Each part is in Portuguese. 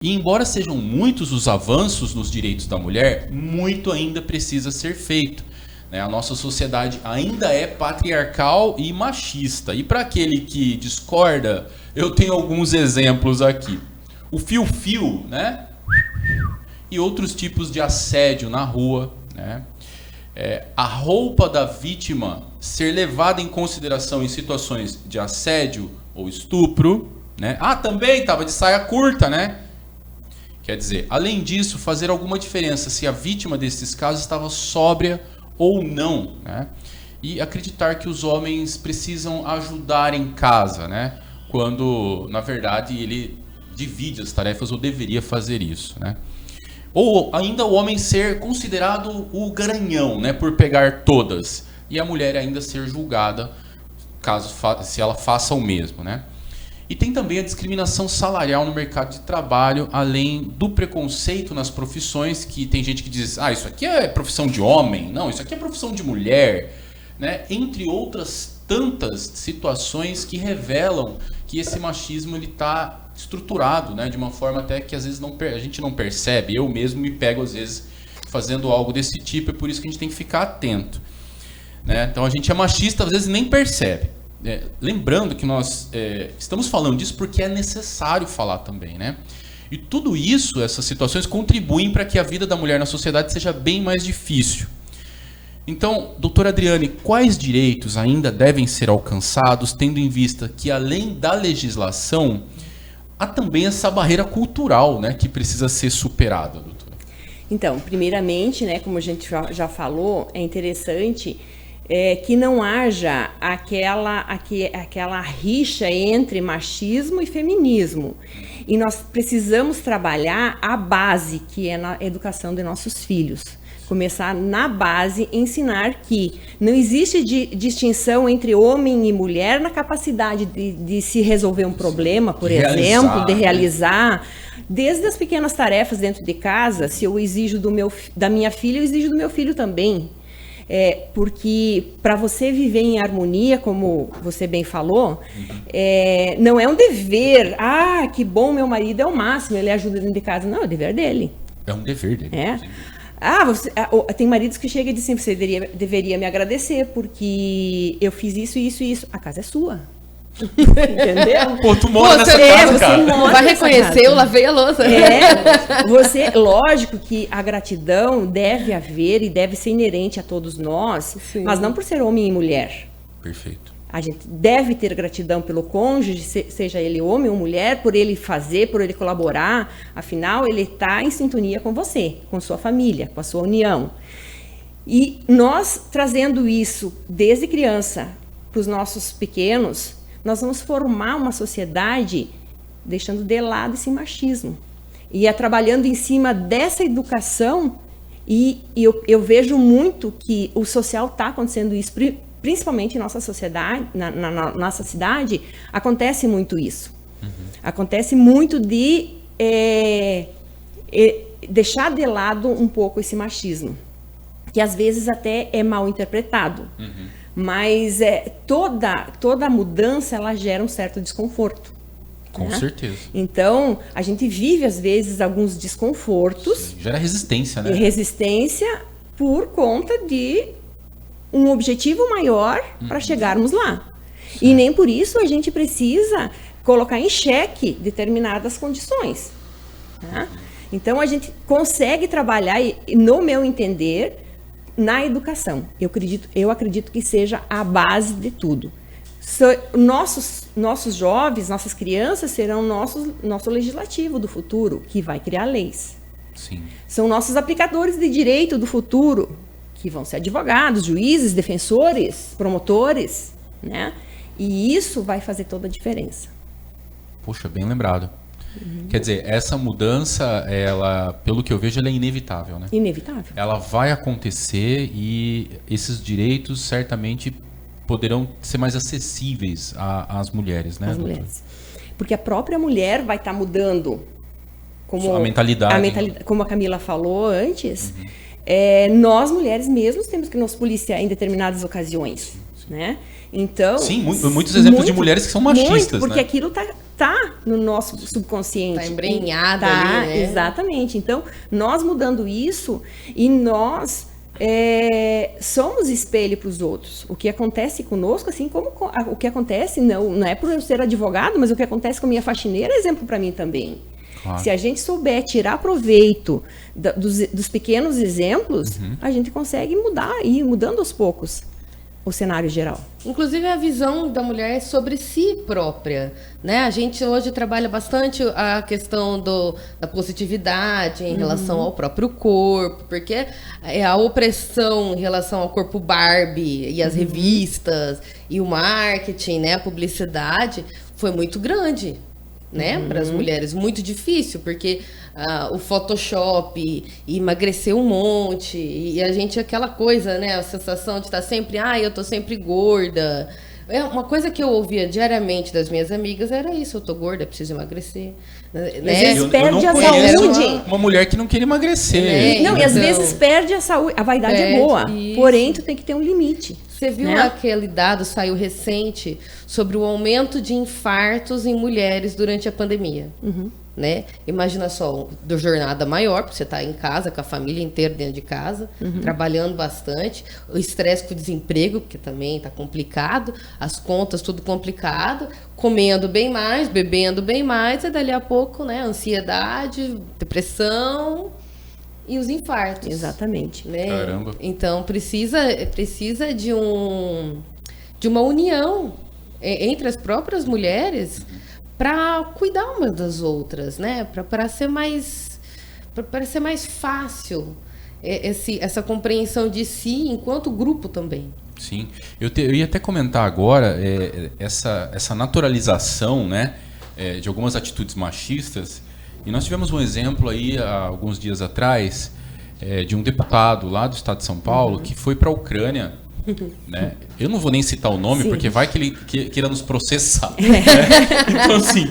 E embora sejam muitos os avanços nos direitos da mulher, muito ainda precisa ser feito. A nossa sociedade ainda é patriarcal e machista. E para aquele que discorda, eu tenho alguns exemplos aqui. O fio-fio, né? E outros tipos de assédio na rua, né? A roupa da vítima ser levada em consideração em situações de assédio ou estupro, né? Também estava de saia curta, né? Quer dizer, além disso, fazer alguma diferença se a vítima desses casos estava sóbria ou não, né? E acreditar que os homens precisam ajudar em casa, né? Quando, na verdade, ele divide as tarefas ou deveria fazer isso, né? Ou ainda o homem ser considerado o garanhão, né? Por pegar todas. E a mulher ainda ser julgada se ela faça o mesmo, né? E tem também a discriminação salarial no mercado de trabalho, além do preconceito nas profissões, que tem gente que diz, isso aqui é profissão de homem, não, isso aqui é profissão de mulher, né? Entre outras tantas situações que revelam que esse machismo está estruturado, né? De uma forma até que às vezes a gente não percebe. Eu mesmo me pego às vezes fazendo algo desse tipo, é por isso que a gente tem que ficar atento, né? Então a gente é machista, às vezes nem percebe. Lembrando que nós estamos falando disso porque é necessário falar também, né? E tudo isso, essas situações, contribuem para que a vida da mulher na sociedade seja bem mais difícil. Então, doutora Adriane, quais direitos ainda devem ser alcançados, tendo em vista que, além da legislação, há também essa barreira cultural, né, que precisa ser superada, doutora? Então, primeiramente, né, como a gente já falou, é interessante que não haja aquela rixa entre machismo e feminismo. E nós precisamos trabalhar a base, que é na educação de nossos filhos. Começar na base, ensinar que não existe distinção entre homem e mulher na capacidade de se resolver um problema, por exemplo, de realizar. Desde as pequenas tarefas dentro de casa, se eu exijo da minha filha, eu exijo do meu filho também. Porque para você viver em harmonia, como você bem falou, não é um dever. Que bom, meu marido é o máximo, ele ajuda dentro de casa. Não, é o dever dele. É um dever dele. Tem maridos que chegam e dizem, você deveria me agradecer, porque eu fiz isso, isso e isso. A casa é sua. Entendeu? Pô, tu mora nessa casa, cara. Você vai reconhecer, eu lavei a louça. Lógico que a gratidão deve haver e deve ser inerente a todos nós, sim, mas não por ser homem e mulher. Perfeito. A gente deve ter gratidão pelo cônjuge, seja ele homem ou mulher, por ele fazer, por ele colaborar. Afinal, ele está em sintonia com você, com sua família, com a sua união. E nós, trazendo isso desde criança para os nossos pequenos, nós vamos formar uma sociedade deixando de lado esse machismo. E trabalhando em cima dessa educação, e eu vejo muito que o social está acontecendo isso, principalmente em nossa sociedade, na nossa cidade, acontece muito isso. Uhum. Acontece muito de deixar de lado um pouco esse machismo, que às vezes até é mal interpretado. Uhum. Mas toda mudança, ela gera um certo desconforto. Com certeza. Então, a gente vive, às vezes, alguns desconfortos. Sim, gera resistência, né? Resistência por conta de um objetivo maior para chegarmos lá. Certo. E nem por isso a gente precisa colocar em xeque determinadas condições. Tá? Então, a gente consegue trabalhar, no meu entender, na educação. Eu acredito que seja a base de tudo. Nossos jovens, nossas crianças serão nosso legislativo do futuro, que vai criar leis. Sim. São nossos aplicadores de direito do futuro, que vão ser advogados, juízes, defensores, promotores, né? E isso vai fazer toda a diferença. Poxa, bem lembrado. Quer dizer, essa mudança, ela, pelo que eu vejo, ela é inevitável, né? Inevitável. Ela vai acontecer e esses direitos certamente poderão ser mais acessíveis às mulheres, né? Às mulheres. Porque a própria mulher vai estar mudando. Como a mentalidade. Como a Camila falou antes, nós mulheres mesmos temos que nos policiar em determinadas ocasiões, né? Então... Sim, muitos exemplos de mulheres que são machistas, porque né? aquilo tá no nosso subconsciente. Tá embrenhada Tá, ali, né? exatamente. Então, nós mudando isso e nós somos espelho para os outros. O que acontece conosco, assim como o que acontece, não é por eu ser advogado, mas o que acontece com a minha faxineira é exemplo para mim também. Claro. Se a gente souber tirar proveito dos pequenos exemplos, a gente consegue ir mudando aos poucos o cenário geral. Inclusive a visão da mulher sobre si própria, né? A gente hoje trabalha bastante a questão da positividade em relação ao próprio corpo, porque a opressão em relação ao corpo Barbie e as revistas e o marketing, né? A publicidade foi muito grande, né? Para as mulheres, muito difícil, porque o Photoshop emagreceu um monte, e a gente, aquela coisa, né? A sensação de estar sempre, eu tô sempre gorda. Uma coisa que eu ouvia diariamente das minhas amigas era isso: eu tô gorda, preciso emagrecer. Né? Às vezes perde a conheço saúde. uma mulher que não queria emagrecer. Não, e às vezes perde a saúde. A vaidade é boa, porém tu tem que ter um limite. Você viu aquele dado, saiu recente, sobre o aumento de infartos em mulheres durante a pandemia. Né? Imagina só, do jornada maior, porque você está em casa, com a família inteira dentro de casa, trabalhando bastante, o estresse com o desemprego, porque também está complicado, as contas tudo complicado, comendo bem mais, bebendo bem mais, e dali a pouco, né, ansiedade, depressão e os infartos. Exatamente. Né? Caramba. Então precisa de uma união entre as próprias mulheres para cuidar umas das outras, né? Para ser mais fácil essa compreensão de si enquanto grupo também. Sim, eu ia até comentar agora essa naturalização, né, de algumas atitudes machistas. E nós tivemos um exemplo aí há alguns dias atrás de um deputado lá do estado de São Paulo que foi para a Ucrânia. Né? Eu não vou nem citar o nome, porque vai que ele queira nos processar. Né? Então, assim,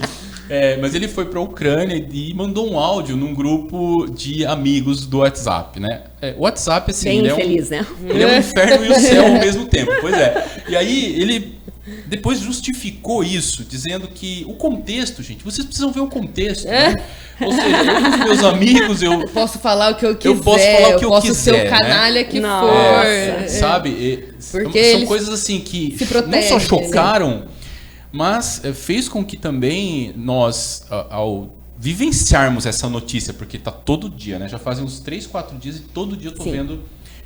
mas ele foi para a Ucrânia e mandou um áudio num grupo de amigos do WhatsApp. Né? O WhatsApp, assim, bem infeliz, né? Ele é um inferno e o céu ao mesmo tempo. Pois é. E aí ele depois justificou isso, dizendo que o contexto, gente, vocês precisam ver o contexto. Né? Ou seja, eu com os meus amigos, eu posso falar o que eu quiser, eu posso falar o que eu quiser, ser o canalha, né? Que for. Sabe? Porque são coisas assim que não só chocaram, mas fez com que também nós, ao vivenciarmos essa notícia, porque tá todo dia, né? Já fazem uns 3, 4 dias e todo dia eu tô vendo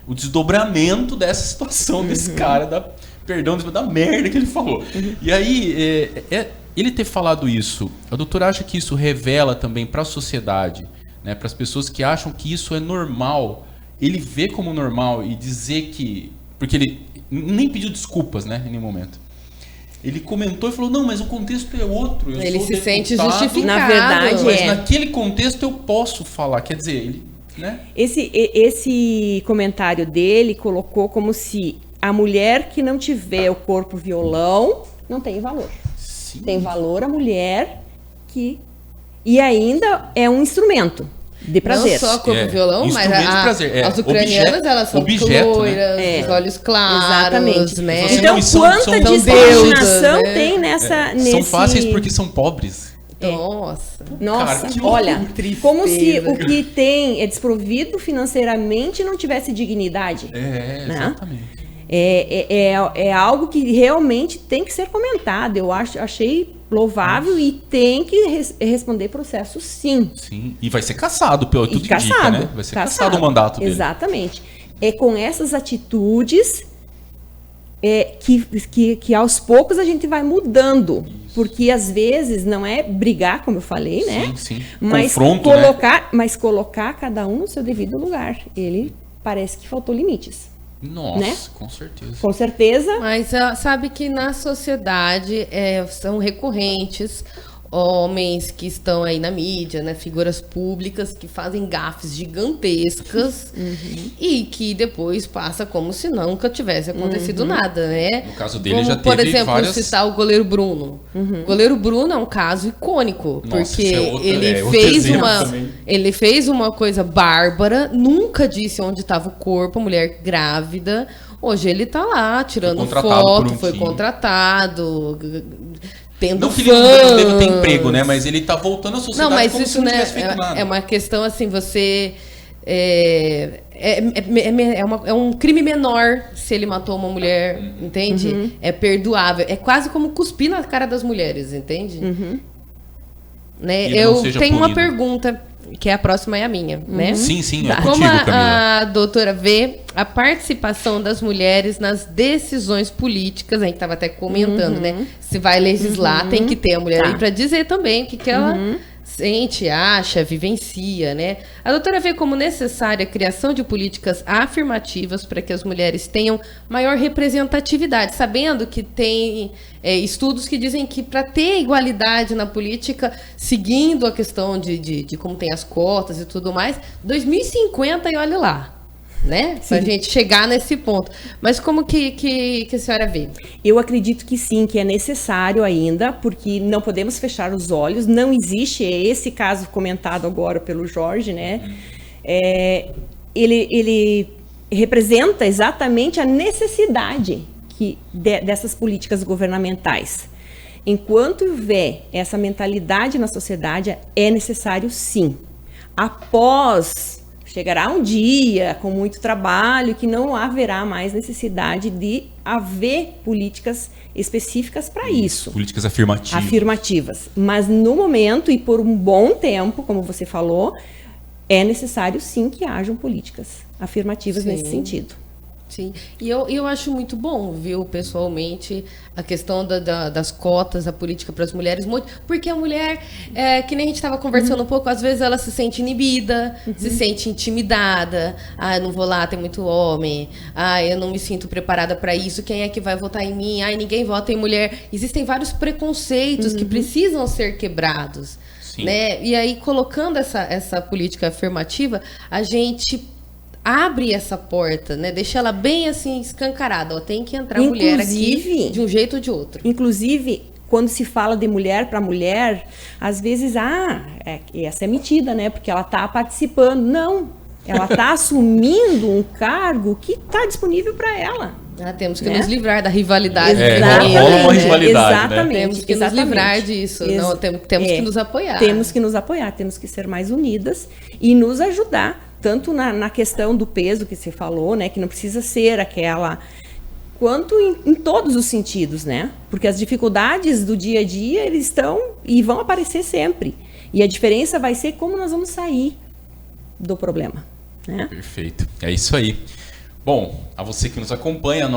o desdobramento dessa situação desse cara, perdão, da merda que ele falou. E aí, ele ter falado isso, a doutora acha que isso revela também para a sociedade, né, para as pessoas que acham que isso é normal, ele vê como normal e dizer que... Porque ele nem pediu desculpas, né, em nenhum momento. Ele comentou e falou, não, mas o contexto é outro. Ele se sente justificado. Na verdade, mas naquele contexto eu posso falar. Quer dizer, ele... Né? Esse comentário dele colocou como se a mulher que não tiver o corpo violão não tem valor. Sim. Tem valor a mulher que... E ainda é um instrumento de prazer. Não só corpo violão, mas de prazer. as ucranianas, elas são loiras, né? os olhos claros. Exatamente. Né? Então, quanta discriminação tem nessa... São fáceis porque são pobres. Nossa, cara, olha, como se o que tem é desprovido financeiramente não tivesse dignidade. Exatamente. É algo que realmente tem que ser comentado. Eu achei louvável e tem que responder processo, sim. Sim, e vai ser cassado, pelo tudo cassado, indica, né? Vai ser cassado o mandato dele. Exatamente. É com essas atitudes que aos poucos a gente vai mudando. Isso. Porque às vezes não é brigar, como eu falei, né? Sim. Mas confronto, colocar cada um no seu devido lugar. Ele parece que faltou limites. Nossa, né? Com certeza. Com certeza. Mas sabe que na sociedade são recorrentes homens que estão aí na mídia, né, figuras públicas que fazem gafes gigantescas e que depois passa como se nunca tivesse acontecido nada, né? No caso dele, Como, já por teve exemplo, várias... citar o goleiro Bruno. O goleiro Bruno é um caso icônico, Nossa, porque ele fez uma coisa bárbara, nunca disse onde estava o corpo, a mulher grávida. Hoje ele tá lá tirando foto, foi contratado, tendo não que ele não deva ter emprego, né? Mas ele tá voltando à sociedade não, mas como isso, se não né, tivesse feito nada. é uma questão assim, você... É um crime menor se ele matou uma mulher, entende? É perdoável. É quase como cuspir na cara das mulheres, entende? Né? Eu tenho uma pergunta, que a próxima é a minha, né? Sim, é Tá. contigo, Como Camila. a doutora vê a participação das mulheres nas decisões políticas, a gente estava até comentando, né? Se vai legislar, tem que ter a mulher aí para dizer também o que ela sente, acha, vivencia, né? A doutora vê como necessária a criação de políticas afirmativas para que as mulheres tenham maior representatividade, sabendo que tem estudos que dizem que para ter igualdade na política, seguindo a questão de como tem as cotas e tudo mais, 2050 e olha lá. Né? Pra gente chegar nesse ponto. Mas como que a senhora vê? Eu acredito que sim, que é necessário ainda, porque não podemos fechar os olhos, não existe esse caso comentado agora pelo Jorge, né? Ele representa exatamente a necessidade dessas políticas governamentais. Enquanto houver essa mentalidade na sociedade, é necessário sim. Chegará um dia, com muito trabalho, que não haverá mais necessidade de haver políticas específicas para isso. Políticas afirmativas. Mas no momento e por um bom tempo, como você falou, é necessário sim que hajam políticas afirmativas nesse sentido. Sim, e eu acho muito bom, viu, pessoalmente, a questão das cotas, a política para as mulheres, muito, porque a mulher, que nem a gente estava conversando um pouco, às vezes ela se sente inibida, se sente intimidada, eu não vou lá, tem muito homem, eu não me sinto preparada para isso, quem é que vai votar em mim? Ninguém vota em mulher. Existem vários preconceitos que precisam ser quebrados, né? E aí, colocando essa política afirmativa, a gente abre essa porta, né? Deixa ela bem assim escancarada. Tem que entrar mulher aqui de um jeito ou de outro. Inclusive, quando se fala de mulher para mulher, às vezes, essa é metida, né? Porque ela está participando. Não, ela está assumindo um cargo que está disponível para ela. Temos que nos livrar da rivalidade. Rola uma rivalidade, exatamente, né? Temos que nos livrar disso. Não, temos que nos apoiar. Temos que nos apoiar, temos que ser mais unidas e nos ajudar. Tanto na questão do peso que você falou, né, que não precisa ser aquela, quanto em todos os sentidos, né? Porque as dificuldades do dia a dia, eles estão e vão aparecer sempre. E a diferença vai ser como nós vamos sair do problema, né? Perfeito. É isso aí. Bom, a você que nos acompanha,